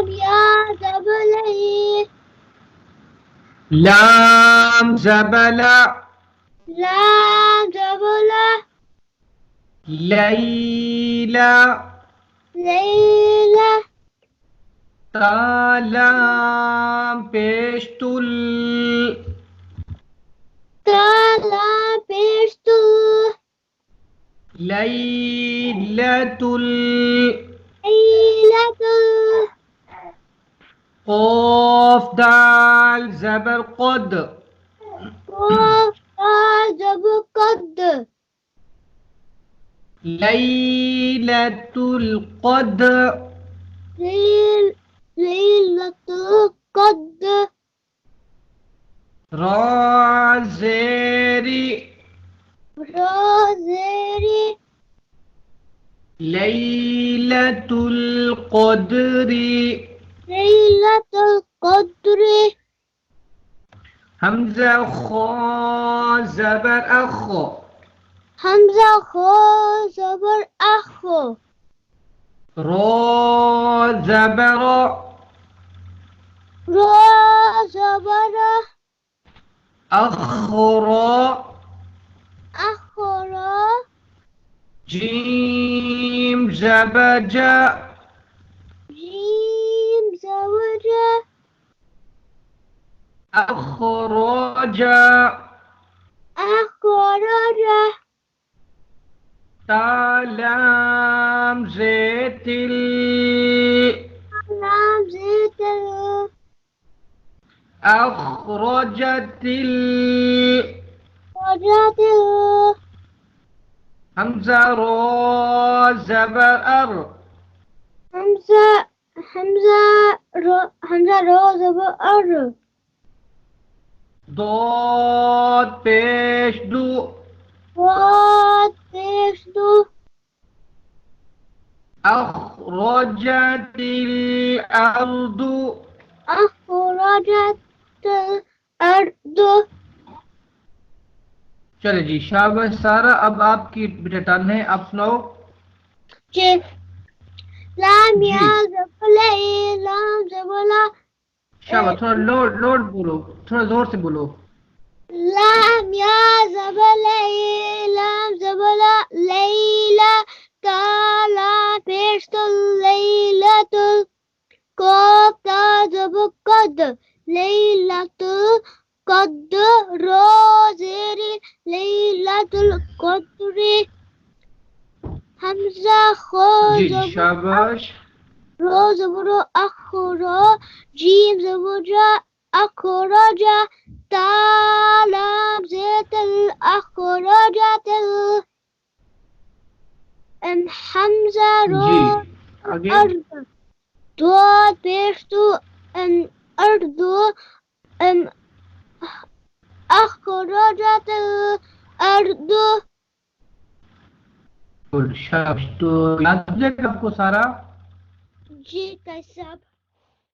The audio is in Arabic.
لام یا زبر لام زبر لام زبر لیلا لیلا تا لام پیشتل لام پیشتو لیلتل لیلت قاف دال زبر قد قاف زبر قد ليلة القدر ليلة القدر را زيري روزري ليلة القدر ليلة القدر همزة خا زبر أخ حمزة خا زبر أخو را زبر را زبر أخرى أخرى جيم زبجة جيم زوج أخرج أخرج تا لام زيت لام زيت أخرجت وجد همزة را زبر أر حمزة حمزة را زبر أر ضاد پیش دو واد بيشدو أخرجت الأرض أخرجت الأرض चले जी शाबाश सारा अब आपकी बेटा टर्न है आप सुनाओ لام जी या زبला لام زبلا शाबाश थोड़ा लोड बोलो थोड़ा जोर से बोलो لام या زبلا لام زبلا ليلى كالا بيشت ليلة قد زب قد ليلة قد روزر ليلة القدر حمزة خا जी زبر शाबाश را زبر أخرى جيم زبر أخرج تا لام زيت الأخرجت حمزة जी را आगे أرض ضاد بيشتو أرض أخرجت الأرض गुड शाबाश तो याद हो जाएगा आपको सारा जी कैसा